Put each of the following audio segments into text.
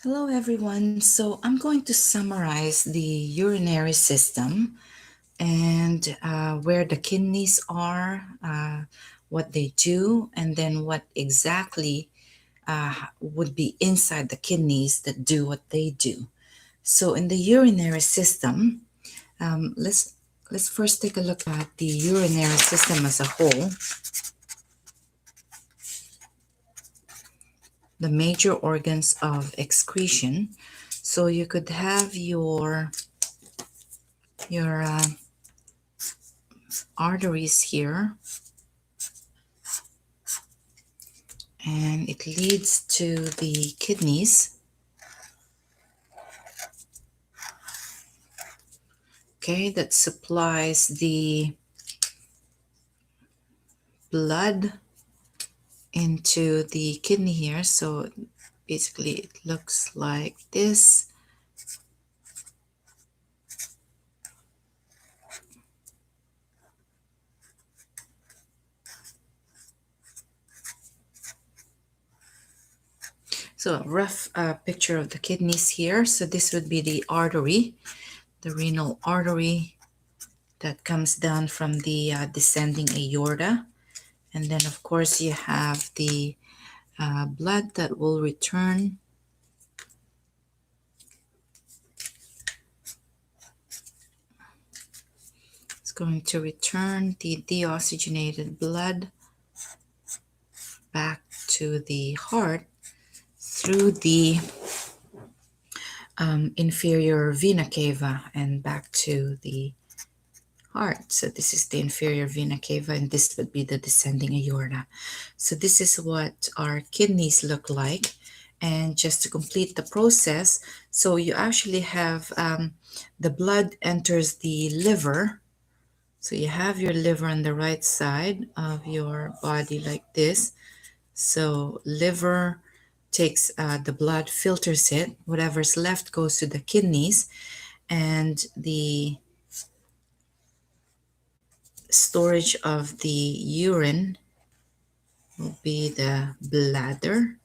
Hello, everyone. So I'm going to summarize the urinary system and where the kidneys are, what they do, and then what exactly would be inside the kidneys that do what they do. So in the urinary system, let's first take a look at the urinary system as a whole. The major organs of excretion. So you could have your arteries here, and it leads to the kidneys. Okay, that supplies the blood into the kidney here. So basically it looks like this. So a rough picture of the kidneys here. So this would be the artery, the renal artery that comes down from the descending aorta. And then of course you have the blood that will return. It's going to return the deoxygenated blood back to the heart through the inferior vena cava and back to the heart. So this is the inferior vena cava, and this would be the descending aorta. So this is what our kidneys look like. And just to complete the process, so you actually have the blood enters the liver. So you have your liver on the right side of your body like this. So liver takes the blood, filters it. Whatever's left goes to the kidneys, and the storage of the urine will be the bladder.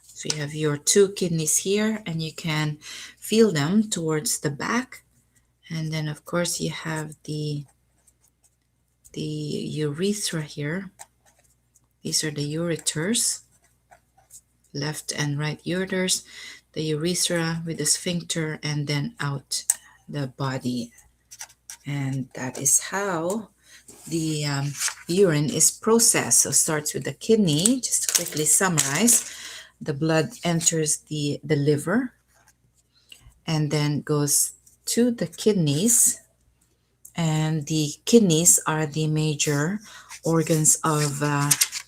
So you have your two kidneys here, and you can feel them towards the back. And then of course you have the urethra here. These are the ureters, left and right ureters, the urethra with the sphincter, and then out the body. And that is how the urine is processed. So it starts with the kidney. Just to quickly summarize, the blood enters the liver and then goes to the kidneys. And the kidneys are the major organs of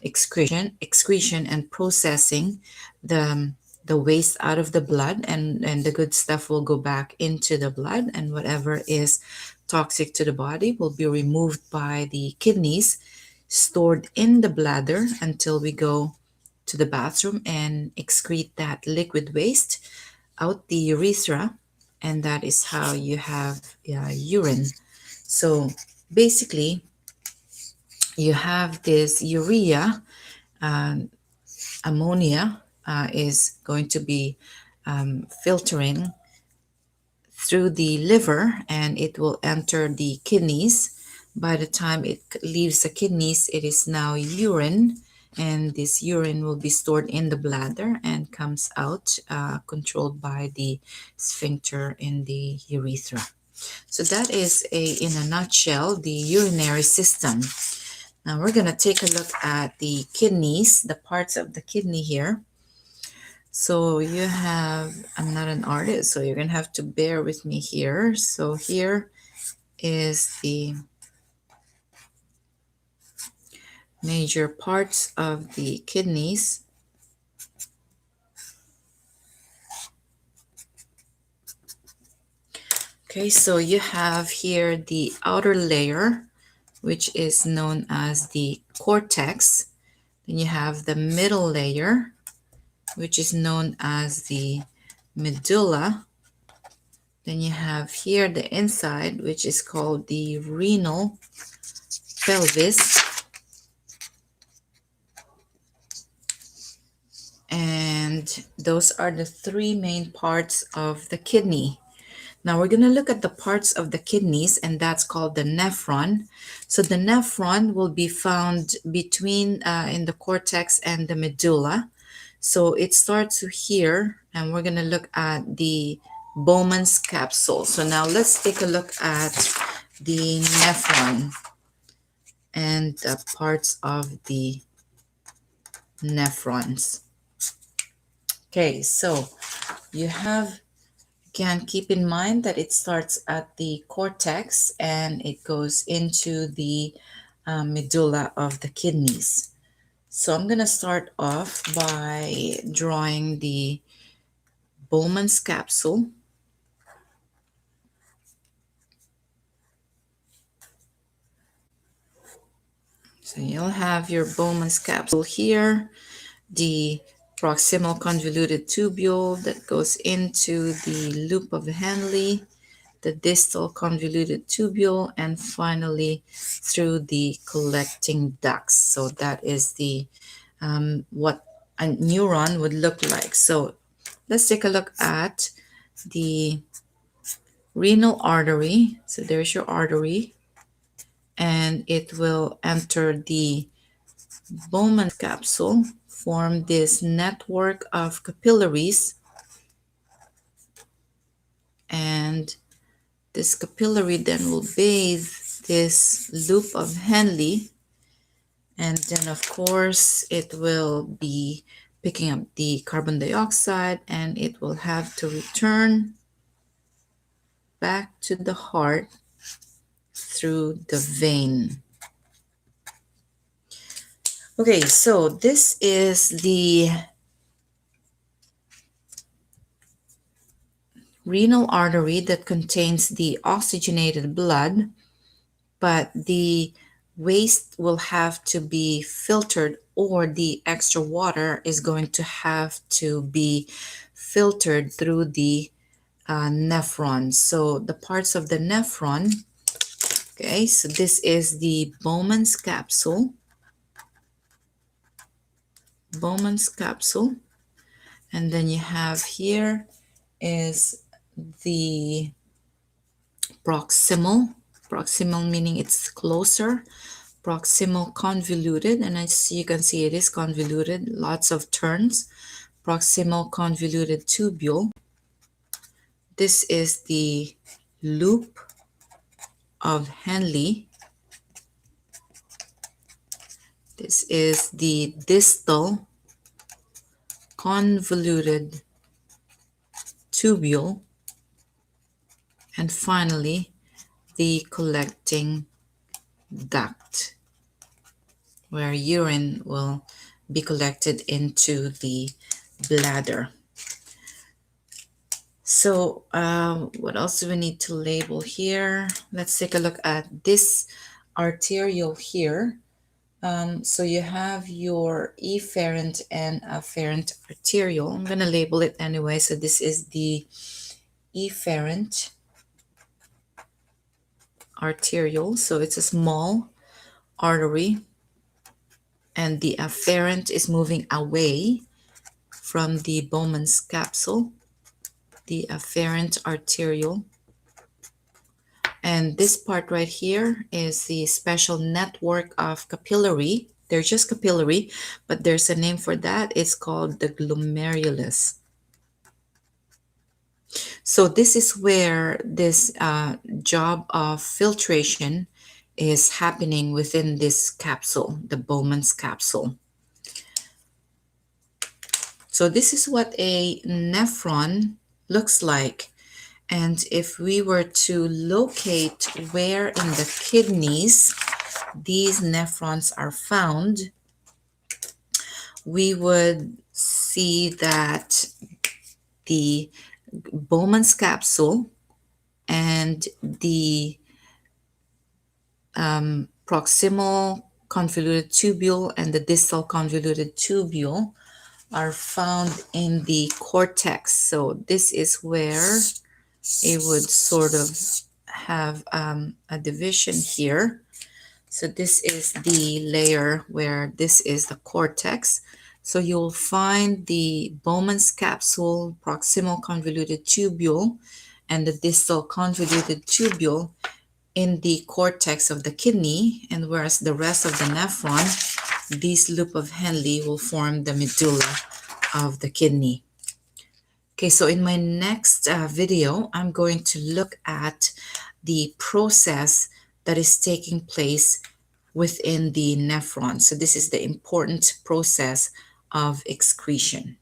excretion and processing the waste out of the blood, and the good stuff will go back into the blood, and whatever is toxic to the body will be removed by the kidneys, stored in the bladder until we go to the bathroom and excrete that liquid waste out the urethra, and that is how you have urine. So basically, you have this urea, ammonia is going to be filtering through the liver, and it will enter the kidneys. By the time it leaves the kidneys, it is now urine, and this urine will be stored in the bladder and comes out controlled by the sphincter in the urethra. So that is in a nutshell, the urinary system. Now we're going to take a look at the kidneys, the parts of the kidney here. So you have, I'm not an artist, so you're going to have to bear with me here. So here is the major parts of the kidneys. Okay, so you have here the outer layer, which is known as the cortex. Then you have the middle layer, which is known as the medulla. Then you have here the inside, which is called the renal pelvis. And And those are the three main parts of the kidney. Now we're going to look at the parts of the kidneys, and that's called the nephron. So the nephron will be found between in the cortex and the medulla. So it starts here, and we're going to look at the Bowman's capsule. So now let's take a look at the nephron and the parts of the nephrons. Okay, so you have, again, keep in mind that it starts at the cortex and it goes into the medulla of the kidneys. So I'm going to start off by drawing the Bowman's capsule. So you'll have your Bowman's capsule here, the proximal convoluted tubule that goes into the loop of Henle, the distal convoluted tubule, and finally through the collecting ducts. So that is the what a neuron would look like. So let's take a look at the renal artery. So there's your artery, and it will enter the Bowman capsule, form this network of capillaries, and this capillary then will bathe this loop of Henle, and then of course it will be picking up the carbon dioxide, and it will have to return back to the heart through the vein. Okay, so this is the renal artery that contains the oxygenated blood, but the waste will have to be filtered, or the extra water is going to have to be filtered through the nephron. So the parts of the nephron, okay, so this is the Bowman's capsule. Bowman's capsule. And then you have here is the proximal meaning it's closer, proximal convoluted, and as you can see it is convoluted, lots of turns, proximal convoluted tubule. This is the loop of Henle. This is the distal convoluted tubule, and finally the collecting duct, where urine will be collected into the bladder. So what else do we need to label here? Let's take a look at this arteriole here. So you have your efferent and afferent arteriole. I'm going to label it anyway. So this is the efferent arteriole. So it's a small artery, and the afferent is moving away from the Bowman's capsule, the afferent arteriole. And this part right here is the special network of capillary. They're just capillary, but there's a name for that. It's called the glomerulus. So this is where this job of filtration is happening within this capsule, the Bowman's capsule. So this is what a nephron looks like. And if we were to locate where in the kidneys these nephrons are found, we would see that the Bowman's capsule and the proximal convoluted tubule and the distal convoluted tubule are found in the cortex. So this is where it would sort of have a division here. So this is the layer where this is the cortex. So you'll find the Bowman's capsule, proximal convoluted tubule, and the distal convoluted tubule in the cortex of the kidney, and whereas the rest of the nephron, this loop of Henle will form the medulla of the kidney. Okay, so in my next video, I'm going to look at the process that is taking place within the nephron. So this is the important process of excretion.